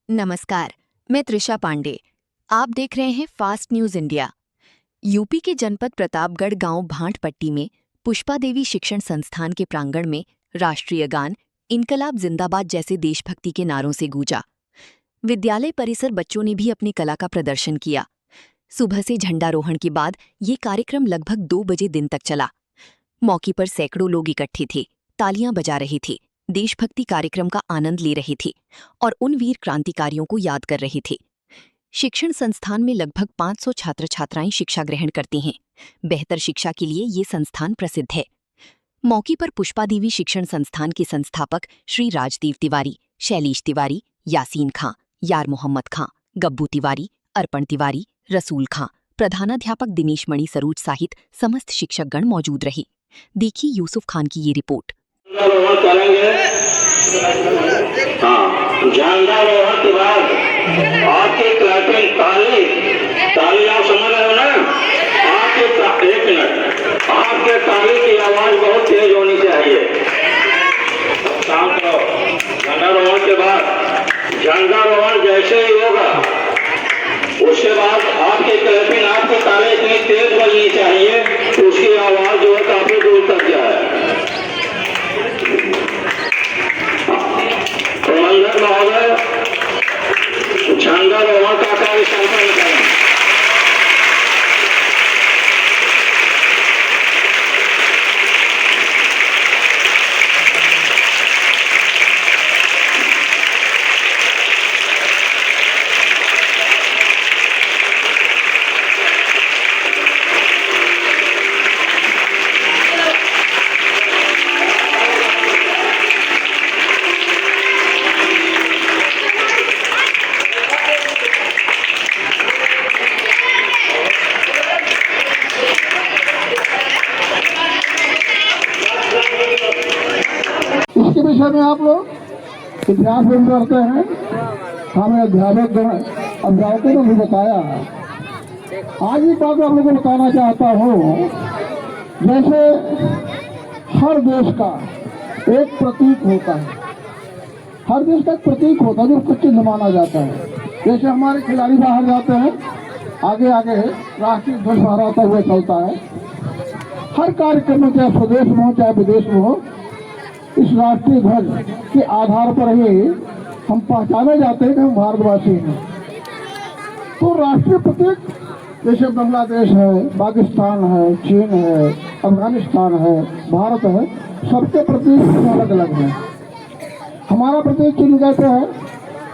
नमस्कार, मैं त्रिशा पांडे। आप देख रहे हैं फास्ट न्यूज इंडिया। यूपी के जनपद प्रतापगढ़ गांव भांटपट्टी में पुष्पा देवी शिक्षण संस्थान के प्रांगण में राष्ट्रीय गान इनकलाब जिंदाबाद जैसे देशभक्ति के नारों से गूंजा। विद्यालय परिसर बच्चों ने भी अपनी कला का प्रदर्शन किया। सुबह से झंडारोहण के बाद ये कार्यक्रम लगभग 2 बजे दिन तक चला। मौके पर सैकड़ों लोग इकट्ठे थे, तालियां बजा रहे थे, देशभक्ति कार्यक्रम का आनंद ले रहे थे और उन वीर क्रांतिकारियों को याद कर रहे थे। शिक्षण संस्थान में लगभग 500 छात्र छात्राएं शिक्षा ग्रहण करते हैं। बेहतर शिक्षा के लिए ये संस्थान प्रसिद्ध है। मौके पर पुष्पा देवी शिक्षण संस्थान के संस्थापक श्री राजदेव तिवारी, शैलेश तिवारी, यासीन खां, यार मोहम्मद खां, गब्बू तिवारी, अर्पण तिवारी, रसूल खां, प्रधानाध्यापक दिनेश मणि सरोज सहित समस्त शिक्षकगण मौजूद रहे। देखिए यूसुफ खान की ये रिपोर्ट। करेंगे। हाँ, झंडारोहण के बाद आपके क्लैपिंग ताली आप समझ रहे हो ना? आपके एक मिनट, आपके ताली की आवाज बहुत तेज होनी चाहिए। शांत रहो। झंडारोहण के बाद झंडारोहण जैसे ही होगा उसके बाद आपके क्लैपिंग, आपकी ताली इतनी तेज बजनी चाहिए कि उसकी आवाज जो है काफी दूर तक जाए। प्रबंधक महोदय, झंडारोहण का कार्य संपन्न करें। इसके विषय में आप लोग इतिहास में करते हैं, हमें अध्यापकों ने भी बताया। आज भी बात आप लोगों को बताना चाहता हूँ, जैसे हर देश का एक प्रतीक होता है, हर देश का एक प्रतीक होता है जो उसको चिन्ह माना जाता है। जैसे हमारे खिलाड़ी बाहर जाते हैं, आगे आगे राष्ट्रीय ध्वज फहराता हुआ चलता है। हर कार्यक्रम में, चाहे स्वदेश में हो चाहे विदेश में हो, इस राष्ट्रीय ध्वज के आधार पर ही हम पहचाने जाते हैं कि हम भारतवासी हैं। तो राष्ट्रीय प्रतीक जैसे बांग्लादेश है, पाकिस्तान है, चीन है, अफगानिस्तान है, भारत है, सबके प्रतीक अलग अलग हैं। हमारा प्रतीक चिन्ह कहते हैं,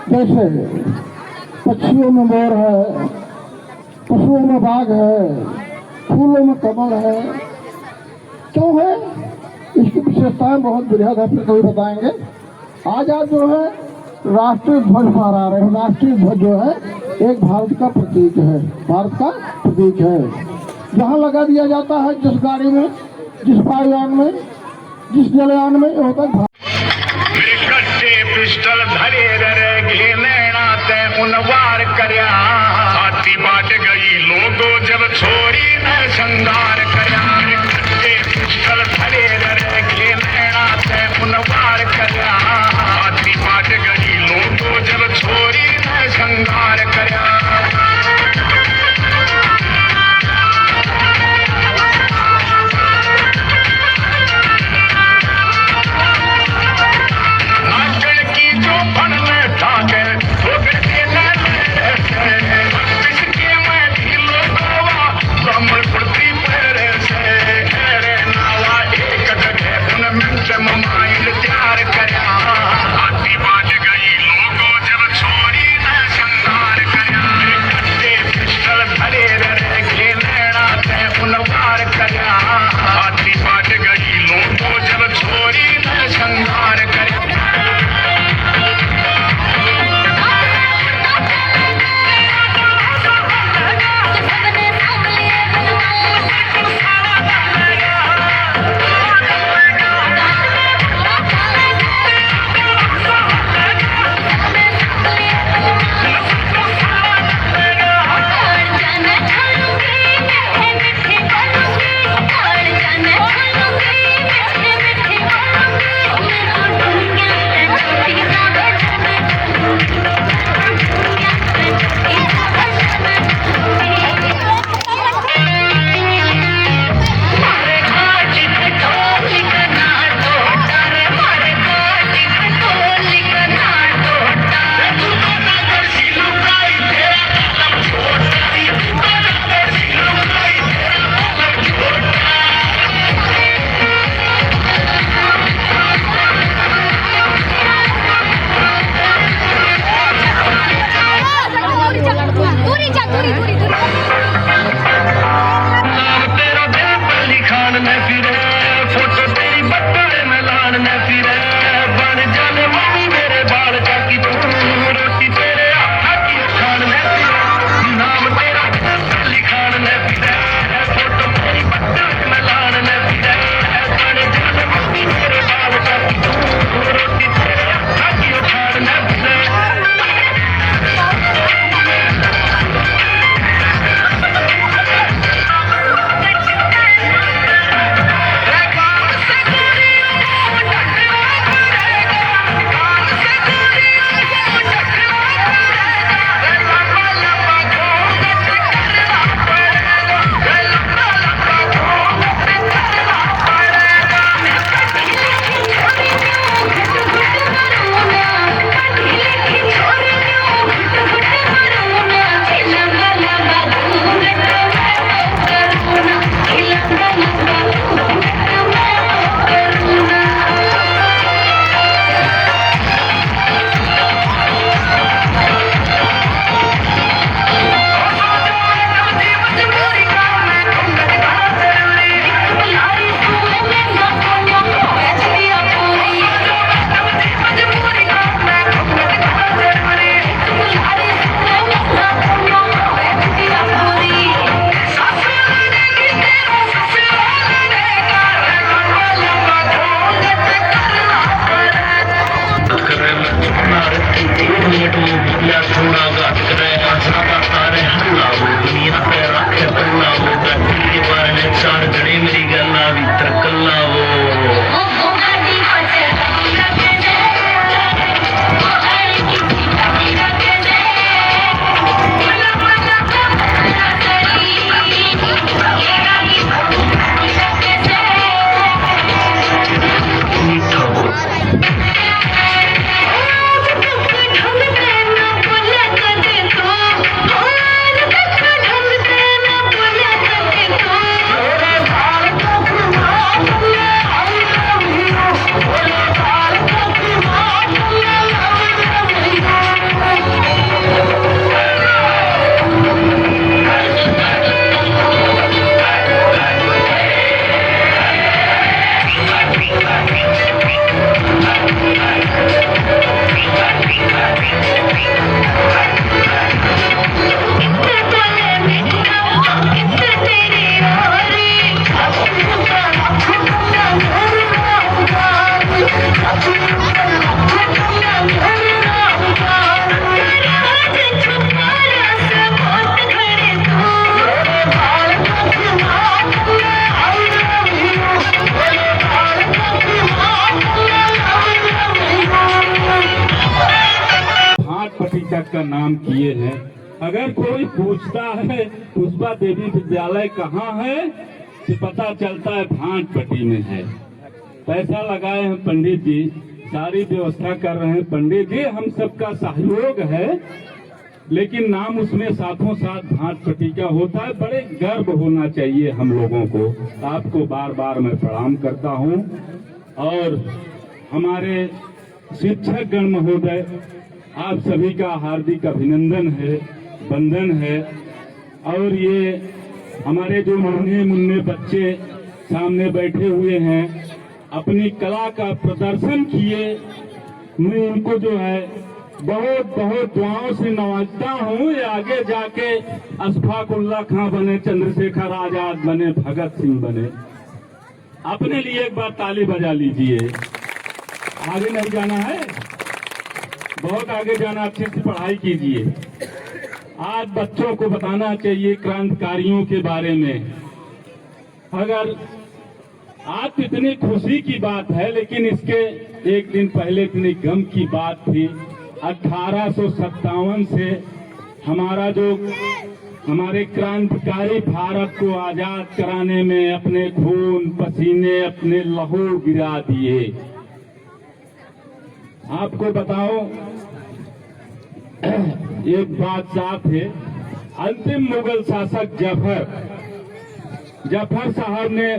जैसे पक्षियों में मोर है, पशुओं में बाघ है, फूलों में कमल है। क्यों है? इसकी विशेषताएं बहुत बृहद है, फिर कभी बताएंगे। आज आप जो है राष्ट्रीय ध्वज फहरा रहे हैं। राष्ट्रीय ध्वज जो है एक भारत का प्रतीक है, भारत का प्रतीक है। जहाँ लगा दिया जाता है, जिस गाड़ी में, जिस वायुयान में, जिस जलयान में, होता है पिस्टल धरे रे नैना ते उनवार करया, हाथी बाट गई लोगो जब छोरी न संगार करया। पिस्टल धरे रे नैना ते उनवार करया, हाथी बाट गई लोगो जब छोरी न संगार करया। बोलिया थोड़ा घट करे ज्यादा तारे हल्ला वो दुनिया पे रखे पल्ला वो गति के बारे में चार घड़ी मेरी गल्ला भी तरकल्ला वो का नाम किए हैं। अगर कोई पूछता है पुष्पा देवी विद्यालय कहाँ है तो पता चलता है भांटपट्टी में है। पैसा लगाए हैं पंडित जी, सारी व्यवस्था कर रहे हैं पंडित जी, हम सबका सहयोग है, लेकिन नाम उसमें साथों साथ भांटपट्टी का होता है। बड़े गर्व होना चाहिए हम लोगों को। आपको बार बार मैं प्रणाम करता हूँ और हमारे शिक्षक गण महोदय आप सभी का हार्दिक अभिनंदन है, वंदन है। और ये हमारे जो नन्हे मुन्ने बच्चे सामने बैठे हुए हैं अपनी कला का प्रदर्शन किए, मैं उनको जो है बहुत बहुत दुआओं से नवाजता हूँ। ये आगे जाके अशफाकुल्ला खां बने, चंद्रशेखर आजाद बने, भगत सिंह बने। अपने लिए एक बार ताली बजा लीजिए। आगे नहीं जाना है, बहुत आगे जाना, अच्छे से पढ़ाई कीजिए। आज बच्चों को बताना चाहिए क्रांतिकारियों के बारे में। अगर आज इतनी खुशी की बात है, लेकिन इसके एक दिन पहले इतनी गम की बात थी। 1857 से हमारे क्रांतिकारी भारत को आजाद कराने में अपने खून पसीने, अपने लहू गिरा दिए। आपको बताओ एक बात साफ है, अंतिम मुगल शासक जफर साहब ने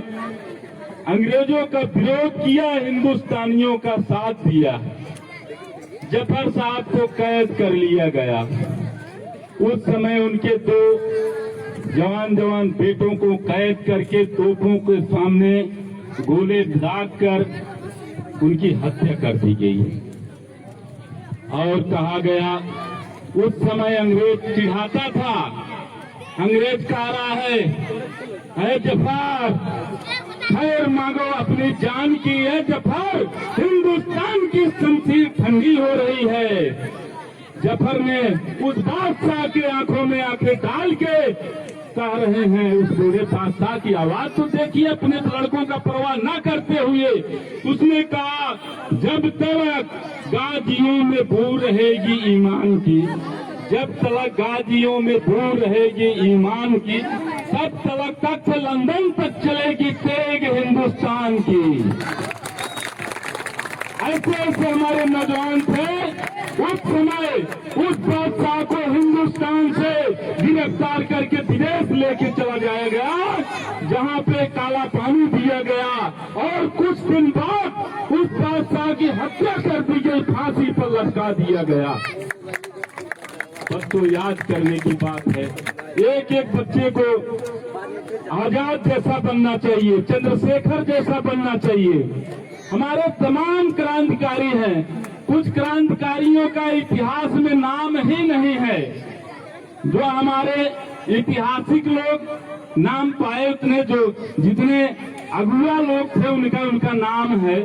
अंग्रेजों का विरोध किया, हिंदुस्तानियों का साथ दिया। जफर साहब को कैद कर लिया गया। उस समय उनके दो जवान बेटों को कैद करके तोपों के सामने गोले दागकर उनकी हत्या कर दी गई। और कहा गया, उस समय अंग्रेज चिढ़ाता था, अंग्रेज कह रहा है जफर खैर मांगो अपनी जान की, है जफर हिंदुस्तान की शमशीर ठंडी हो रही है। जफर ने उस बादशाह के आंखों में आंखें डाल के कह रहे हैं, उस बूढ़े बादशाह की आवाज तो देखिए, अपने लड़कों का परवाह न करते हुए उसने कहा, जब तक गाजियों में बू रहेगी ईमान की, जब तक गाजियों में बू रहेगी ईमान की, तब तक लंदन तक चलेगी तेग हिंदुस्तान की। ऐसे हमारे नौजवान थे। उस समय उस बादशाह को हिंदुस्तान से गिरफ्तार करके विदेश लेके चला जाया गया, जहां पे काला पानी दिया गया और कुछ दिन बाद उस बादशाह की हत्या कर दी गई, फांसी पर लटका दिया गया। बस तो याद करने की बात है, एक एक बच्चे को आजाद जैसा बनना चाहिए, चंद्रशेखर जैसा बनना चाहिए। हमारे तमाम क्रांतिकारी हैं, कुछ क्रांतिकारियों का इतिहास में नाम ही नहीं है। जो हमारे ऐतिहासिक लोग नाम पाए, उतने जितने अगुआ लोग थे उनका नाम है।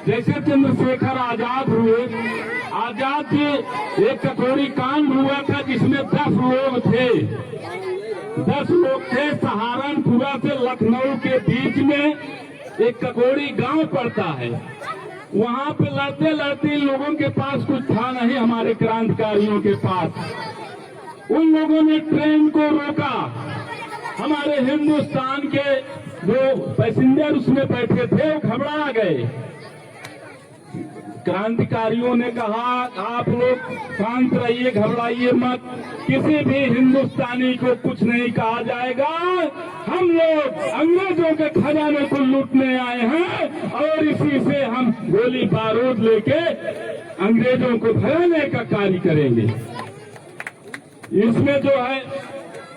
जैसे चंद्रशेखर आजाद हुए, आजाद जी एक कटोरी कांड हुआ था जिसमें 10 लोग थे। 10 लोग थे। सहारनपुरा से लखनऊ के बीच में एक ककोरी गांव पड़ता है। वहां पे लड़ते लड़ते लोगों के पास कुछ था नहीं, हमारे क्रांतिकारियों के पास। उन लोगों ने ट्रेन को रोका। हमारे हिंदुस्तान के जो पैसेंजर उसमें बैठे थे वो घबरा गए। क्रांतिकारियों ने कहा आप लोग शांत रहिए, घबराइए मत, किसी भी हिंदुस्तानी को कुछ नहीं कहा जाएगा। हम लोग अंग्रेजों के खजाने को लूटने आए हैं और इसी से हम गोली बारूद लेके अंग्रेजों को भगाने का कार्य करेंगे। इसमें जो है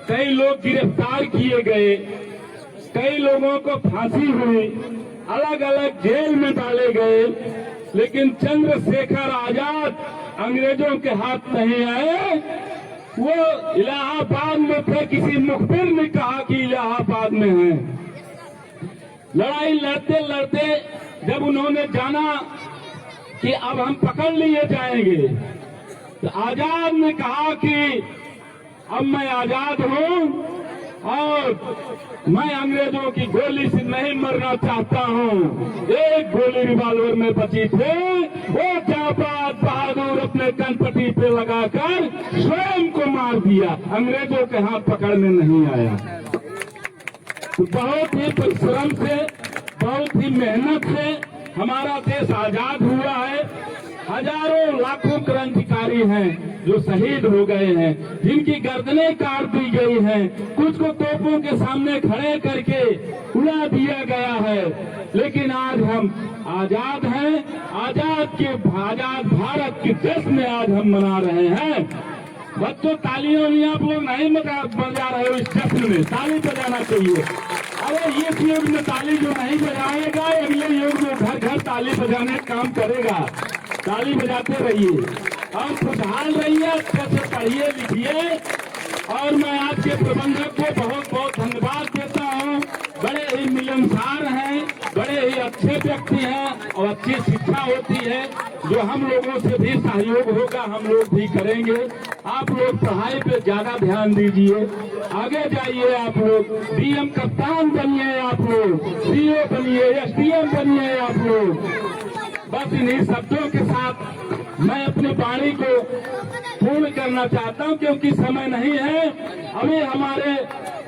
कई लोग गिरफ्तार किए गए, कई लोगों को फांसी हुई, अलग अलग जेल में डाले गए, लेकिन चंद्रशेखर आजाद अंग्रेजों के हाथ नहीं आए। वो इलाहाबाद में थे। किसी मुखबिर ने कहा कि इलाहाबाद में हैं। लड़ाई लड़ते लड़ते जब उन्होंने जाना कि अब हम पकड़ लिए जाएंगे, तो आजाद ने कहा कि अब मैं आजाद हूं और मैं अंग्रेजों की गोली से नहीं मरना चाहता हूं। एक गोली रिवॉल्वर में बची थे, वो जाबाज बहादुर अपने कनपट्टी पे लगाकर स्वयं को मार दिया, अंग्रेजों के हाथ पकड़ने नहीं आया। तो बहुत ही परिश्रम से, बहुत ही मेहनत से हमारा देश आजाद हुआ है। हजारों लाखों क्रांतिकारी हैं जो शहीद हो गए हैं, जिनकी गर्दनें काट दी गई हैं, कुछ को तोपों के सामने खड़े करके उड़ा दिया गया है। लेकिन आज हम आजाद हैं। आजाद भारत के देश में आज हम मना रहे हैं। बच्चों तालियों में आप लोग नहीं बजा रहे हो, इस जश्न में ताली बजाना चाहिए। अरे इस युग में ताली जो नहीं बजाएगा अगले युग में घर घर ताली बजाने का काम करेगा। ताली बजाते रहिए और खुशहाल रहिए, अच्छे से पढ़िए लिखिए। और मैं आपके प्रबंधक को बहुत बहुत धन्यवाद देता हूँ। बड़े ही मिलनसार हैं, बड़े ही अच्छे व्यक्ति हैं और अच्छी शिक्षा होती है। जो हम लोगों से भी सहयोग होगा हम लोग भी करेंगे। आप लोग पढ़ाई पे ज्यादा ध्यान दीजिए, आगे जाइए। आप लोग डीएम कप्तान बनिए, आप लोग सीओ बनिए, एसडीएम बनिए आप लोग। बस इन्हीं शब्दों के साथ मैं अपनी वाणी को पूर्ण करना चाहता हूं, क्योंकि समय नहीं है। अभी हमारे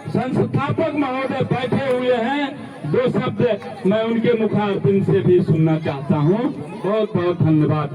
संस्थापक महोदय बैठे हुए हैं, 2 शब्द मैं उनके मुखारबिंद से भी सुनना चाहता हूं। बहुत बहुत धन्यवाद।